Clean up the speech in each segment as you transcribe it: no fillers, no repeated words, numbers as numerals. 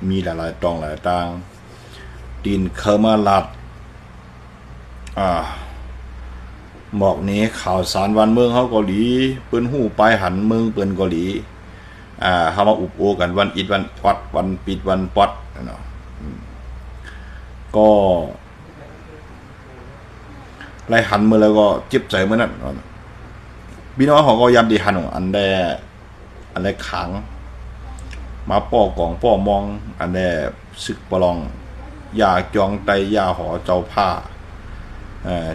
มีหลายๆตองหลายต่างดินเคมาลัดหมอกนี้ข่าวสารวันเมืองเขาเกาหลีเปิ้นหู้ปลายหันเมืองเปิ้นเกาหลีเขามาอุบโอกันวันอิดวันปัดวันปิดวันปัดเนาะก็ไล่หันมือแล้วก็เจ็บใจเมื่อนั้นพี่น้องเขาก็ยันดีหันอันใดขังมาป้อกองป้อมองอันใดศึกปลองยาจองไตยาหอเจ้าผ้า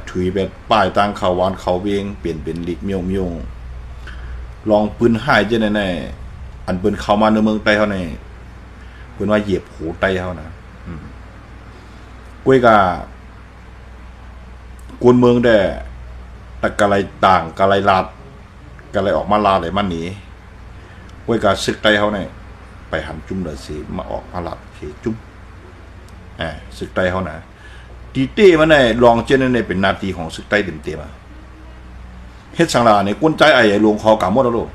ถุยเป็นป้ายตั้งเขาวานเขาเวียงเปลี่ยนเป็นลิกเมียวลองปืนหายเจ้าแน่อันปืนเข้ามาในเมืองไต้เขาในปืนว่าเหยียบหูไต้เขานะกุ้ยกากวนเมืองได้แต่กะไรต่างกะไรลาดกะไรออกมาลาเลยมันหนีกุ้ยกาศึกไต้เขาในไปหันจุ่มเลยสิมาออกมาลาดเขจุ่มศึกไต้เขานะตีเต้มันในลองเจนในเป็นนาทีของศึกไต้เต็มมาเฮ็ดสังลาในก้นใจไอ้หลวงคอกาหมดแล้วลูก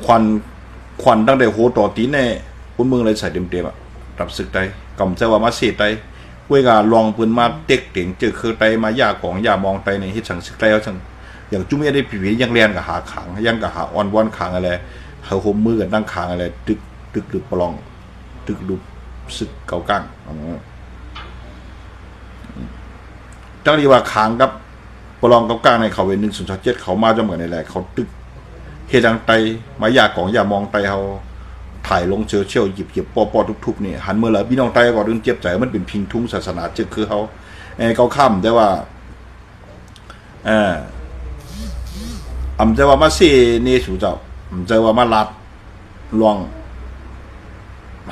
ควันตั้งแต่โหต่อตีในคนเมืองเลยใส่เต็มรับศึกไต้กำจะว่ามาเสียไต้เว้ยกาลองปืนมาเต็กเต่งเจอคือไต้มายาของยามองไต้ในเฮ็ดสังศึกไต้เขาจังอย่างจุ่มได้ผียังเรียนกับหาขังยังกับหาอ่อนวอนขังอะไรเฮาโฮมมือกันตั้งขังอะไรตึกปลองตึกดุศึกเก่ากั้งจังดีว่าขังกับปลองเก่ากั้งในเขาเวน1037เขามาจำเหมือนในแหละเขาตึกเฮ็ดจังไต้มายาของยามองไต้เฮาถ่ายลงเชี่ยวหยิบปอทุบๆนี่หันเมื่อไหร่พี่น้องไต้ก็ดึงเจ็บใจมันเป็นพิงทุ้งศาสนาจึกคือเขาเขาข้ามแต่ว่าจะว่ามาเสเนสูเจ้าจะว่ามาลัดลวง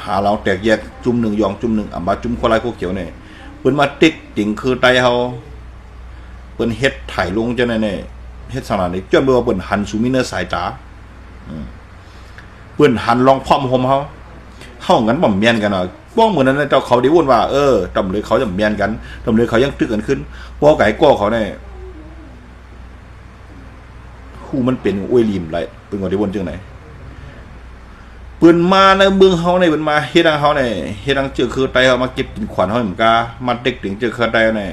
หาเราแตกแยกจุ่มหนึ่งยองจุ่มหนึ่งมาจุ่มคนไรพวกเขียวเนี่ยเปิ้นมาติ๊กติ่งคือไต้เฮาเปิ้นเฮ็ดถ่ายลงจังได๋เนี่ยเฮ็ดสนานี่จนบ่ว่าเปิ้นหันสู่มีเนื้อสายตาเปิ้นหันลองพร้อมห่มเฮางั้นบ่แม่นกันเนาะป้องเหมือนนั้นเจ้าเขาได้วุ่นว่าตำเลยเขาจะแม่นกันตำเลยเขายังตึกกันขึ้นบ่ไก่ก้อเขาเนี่ยคู่มันเป็นอ้วยริมไรเปิ้นก็ได้วุ่นจังได๋เปิ้นมาในเมืองเฮาในเปิ้นมาเฮ็ดทางเฮาเนี่ยเฮ็ดทางเจอคือไต้เฮามาเก็บกินขวัญเฮาเหมือนกามาเด็กถึงเจอคือไต้เนี่ย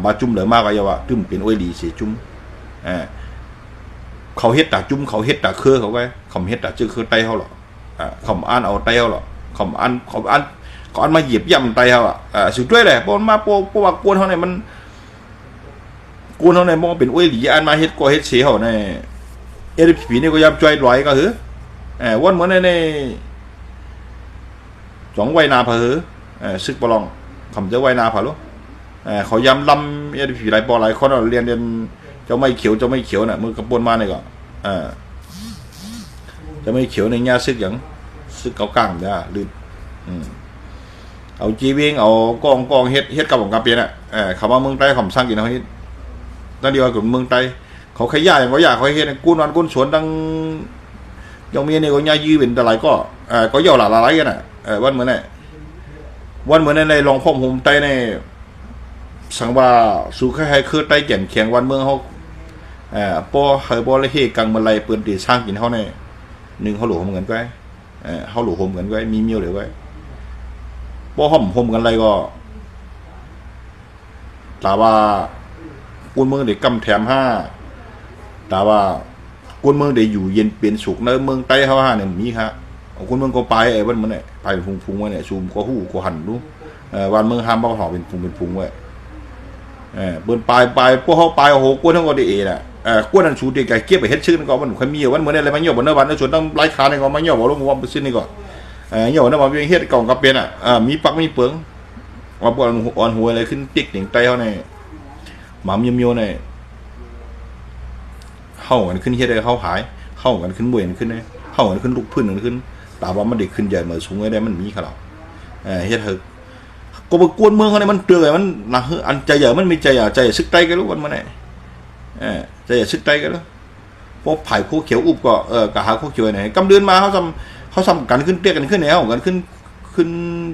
มาจุ่มเหลือมากก็อย่าว่าจุ่มเป็นอ้วยดีสิจุ่มเขาเฮ็ดตาจุ่มเขาเฮ็ดตาเครือเขาไว้เขาเฮ็ดตาเจอคือไต้เฮาหรอเขาอ่านเอาไต้เฮาหรอเขาอ่านมาเหยียบย่ำไต้เฮาสุดด้วยแหละบ่มาโปว่ากวนเฮาเนี่ยมันกวนเฮาเนี่ยบ่เป็นอ้วยดีอ่านมาเฮ็ดก็เฮ็ดเสียเฮาเนี่ยADP นี่ก็ยับจ่อยลอยก็หือวันเหมือนในสองไวนาเผอซึกปลองคำจะไวนาเผอลูกเขายำลำADP หลายปอหลายคนเรียนจะไม่เขียวน่ะมือกระปนมาเนี่ยก็จะไม่เขียวในแง่ซึกอย่างซึกเก่าก้างจ้ะลื่นเอาจีวิงเอากองเฮ็ดกับของกาเปียน่ะเขาว่าเมืองใต้เขาสร้างกินเขานี่นั่นเดียวกับเมืองใต้เขาขย่าอย่างก็อยากเขาเฮ็ดกุ้นวันกุ้นสวนดังยังมีเนี่ยก็ย่ายื้อเป็นแต่หลายก็ย่อหลายกันน่ะวันเหมือนในลองพ่อมโฮมใต้ในสังว่าสู่แค่คือใต้แก่นแข็งวันเมืองเขาป้อเฮยป้อเลยเฮกังมาไล่เปิดตีสร้างกินเขาในหนึ่งเขาหลุมกันไว้เขาหลุมกันไว้มีเมียวเหลือไว้ป้อห่มกันอะไรก็แต่ว่ากุนเมืองเด็กกำแถมแต่ว่ากุนเมืองเด็กอยู่เย็นเป็นสุขในเมืองใต้เขาเนี่ยมีครับกุนเมืองก็ไปวันมันเนี่ยไปพุงไว้เนี่ยซูมก็หู้ก็หันดูวันเมืองห้ามบ้าหอเป็นพุงไว้เบิ่นปลายพวกเขาปลายโอ้โหกวนทั้งก็ได้น่ะกวนนั้นสูติไก่เก็บไปเฮ็ดชื่อก็มันค่อยมีวันเหมือนอะไรมาย่อบนเนื้อวันส่วนต้องไล่ขานี่ก็มาย่อบ่ลงว่าซื่อนี่ก็ย่อนะว่าเฮ็ดกล่องกับเป็นมีปักมีเปิงว่าบ่อ่อนหัวอะไรขึ้นติ๊กหนิงไตเฮานี่หมาเมียวๆนี่เฮากันขึ้นเฮ็ดได้เฮาหายเฮากันขึ้นบ่เห็นขึ้นเฮากันขึ้นลูกพื้นขึ้นตาว่ามันได้ขึ้นใหญ่เหมือนสูงได้มันมีครับเฮ็ดเถอะก็บ่กวนเมืองเขาเนี่ยมันเตือมันนะอันใจใหญ่มันมีใจใจซึกไตกันรู้วันมื้อไหนใจซึกไตกันแล้วพวกไผ่โคเขียวอุบก็กะหาโคเขียวไหนกำเดือนมาเขาซ้ำกันขึ้นเตี้ยกันขึ้นแนวกันขึ้น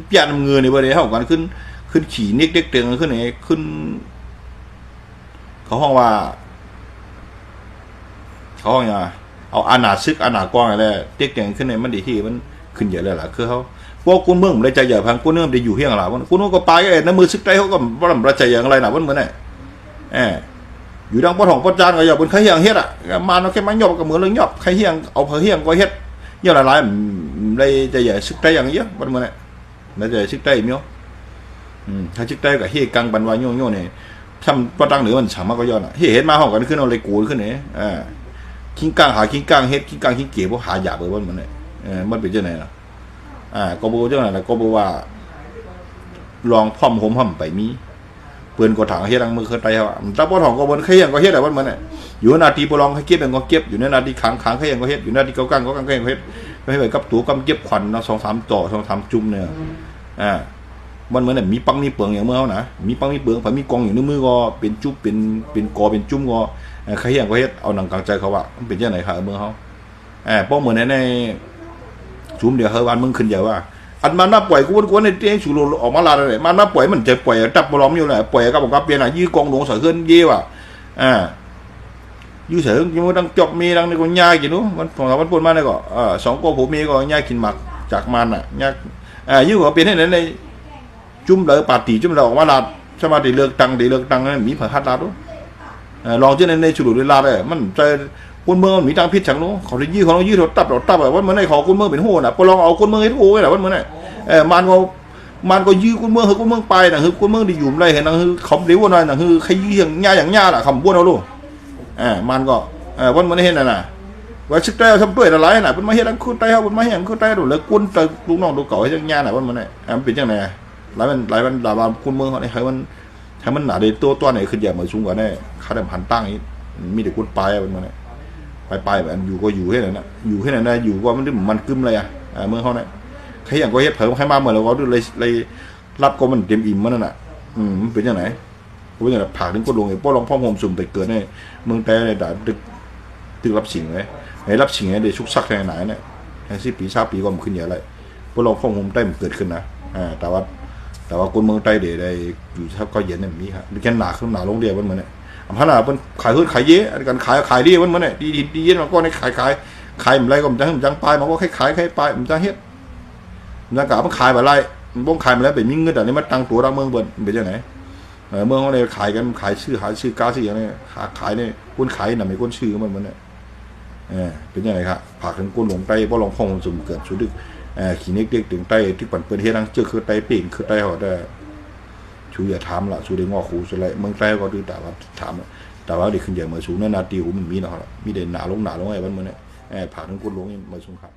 เปียนเงือในบ่ได้เฮากันขึ้นขี่เน็กเด็กเตียงขึ้นไหนขึ้นเขาห้องว่าเขาห้องเอาอาณาซึกอาณากว้างอะไรเด็กเตียงขึ้นไหนมันดีที่มันขึ้นเยอะเลยล่ะคือเขา พวกคุณเมืองเลยใจใหญ่พังคุณเมืองได้อยู่เฮียงหล่ะคุณก็ไปไอ้น้ำมือซึกใจเขาก็บ่ลำระใจอย่างไรน่ะวันเหมือนไอ้อยู่ดังปะทองปะจานก็อย่าบนใครเฮียงเฮ็ดอ่ะมาเนาะแค่มันหยอบก็เหมือนเรื่องหยอบใครเฮียงเอาเฮียงก็เฮ็ดเยอะหลายๆเลยใจใหญ่ซึกใจอย่างเยอะวันเหมือนน่ะใจซึกใจมั้ยถ้าซึกใจก็เฮียกังบันวายโย่ๆนี่ทำปะตังเหนือมันฉ่ำมากก็ย้อนอ่ะเฮ็ดมาห้องกันขึ้นเอาเลยกูขึ้นนี่คิงกังหาคิงกังเฮ็ดคิงกังคิงเก๋บ่หาหยาบเบิ่วันเหมือนมันเป็นจังได๋ล่ะก็บ่จังนั้นแหละก็บ่ว่าลองพร้อมห่มห่มไปมีเปิ้นก็ถางเฮ็ดดังมือเคยไตว่าถ้าบ่ถองก็บ่ใครยังก็เฮ็ดได้วันเหมือนอยู่นาทีบ่ลองให้เก็บก็เก็บอยู่ในนาทีขังใครยังก็เฮ็ดอยู่นาทีเกากังก็เฮ็ดให้ไปกับตัวกำเก็บขวัญเนาะ2-3ต่อ2-3จุ่มเนี่ยมันเหมือนมีปังมีเปลืองอย่างเมื่อเฮานะมีปังมีเปลืองพอมีกองอยู่ในมือก็เป็นจุ๊บเป็นกอเป็นจุ่มก็ใครยังก็เฮ็ดเอาหนังกลางใจเขาว่ามันเป็นจังได๋ครับเมื่อเฮาป้อเหมือนในจุ่มเดี๋ยวเฮาวันมึงขึ้นใหญ่ว่าอันมันมาปล่อยกูในเตียงสูโลออกมาลาเลยมันมาปล่อยมันจะปล่อยจับบ่ล้อมอยู่แหละปล่อยก็บอกว่าเปลี่ยนยื้อกองหลวงสอยขึ้นเย่ว่ะยื้อเสือยังดังจอกมีดังในก็ย่ากินนู้มันของเรามันปนมาได้ก็2กผมมีก็ย่ากินหมักจากมันน่ะย่ายื้อก็เปลี่ยนให้นั้นในจุ่มเลยปาตีจุ่มเราออกมาลาสมาธิเลือกตังนั้นมีเผยฮัดลาด้วยลองเจ้าในสูโลเลยลาได้มันใจคนเมืองมีทางพิษฉังนู้เขาจะยื้อเขายื้อเขาตับว่าเหมือนในขอคนเมืองเป็นโหน่ะพอลองเอาคนเมืองให้โหไว้แหละว่าเหมือนมันก็ยื้อคนเมืองคนเมืองไปน่ะคือคนเมืองที่อยู่ไรเห็นน่ะคือเขาเลี้ยวหน่อยน่ะคือใครยื้ออย่างง่าล่ะคำบ้วนเอาลูกมันก็วันเหมือนเห็นน่ะว่าชิดใจทำด้วยอะไรน่ะเป็นมาเห็นอันคู่ใจเขาเป็นมาเห็นคู่ใจดูเลยกุนแต่ลูกน้องดูเก่าให้อย่างง่าน่ะวันเหมือนมันเป็นจังไงหลายวันคนเมืองเขาเนี่ยให้มันหนาเดตัวไหนขึ้นใหญ่เหมือนสูงกว่าแน่ค่าเดิมพันตั้งนี้มีแต่กุนไปวันเหมือนไปแบบอยู่ก็อยู่แค่นั้นนะอยู่แค่นั้นนะอยู่ว่ามันกึ้มเลยเมื่อเขาเนี่ยใครอย่างก็เฮ็ดเผยให้มาเหมือนเราก็เลยรับก็มันเต็มอิ่มมันนั่นน่ะมันเป็นยังไงก็เป็นอย่างผ่าถึงก็ลงไอ้ป้อลองพ่อโฮมสุ่มไปเกิดในเมืองแต่ในด่าตึกรับสิ่งเลยไอ้รับสิ่งไอ้เด็กชุกซักไหนเนี่ยแค่10 ปี20 ปีก็มันขึ้นเยอะเลยป้อลองพ่อโฮมได้มันเกิดขึ้นนะแต่ว่าคนเมืองใต้เดี๋ยวได้อยู่ถ้าก็เย็นแบบนี้ครับแค่หนาขึ้นหนาลงเดียวมันเหมือนเนี่ยขนาดเป็นขายขายเยอะกันขายดีมันเนี่ยดีเย็นมันก็ในขายมันไรก็มันจังปลายมันก็ขายปลายมันจังเฮ็ดมันจังกะมันขายแบบไรมันบ้องขายมาแล้วเป็นมิ่งเงินแต่นี่มันตังตัวเราเมืองเบิ่นเป็นยังไงเมืองเขาเลยขายกันขายชื่อกาชื่ออย่างนี้ขายเนี่ยคนขายน่ะไม่คนชื่อมันเนี่ยเป็นยังไงครับผักถึงก้นหลงไตบ่ลองพองมันสุ่มเกิดสุดดึกขี้เน็กเด็กถึงไตที่ปั่นเปิดเฮ็ดดังเจอคือไตปีกคือไตเขาได้ชูอย่าถามละชูได้งอคูสุดเลยเมืองไต้ก็ดูแต่ว่าถามแต่ว่าเด็กขึ้นใหญ่มาสูงนาทีหูมันมีเนาะมีเด่นหนาลงไอ้วันเหมือนเนี่ยผ่านทั้งกุลลงมาสูงครับ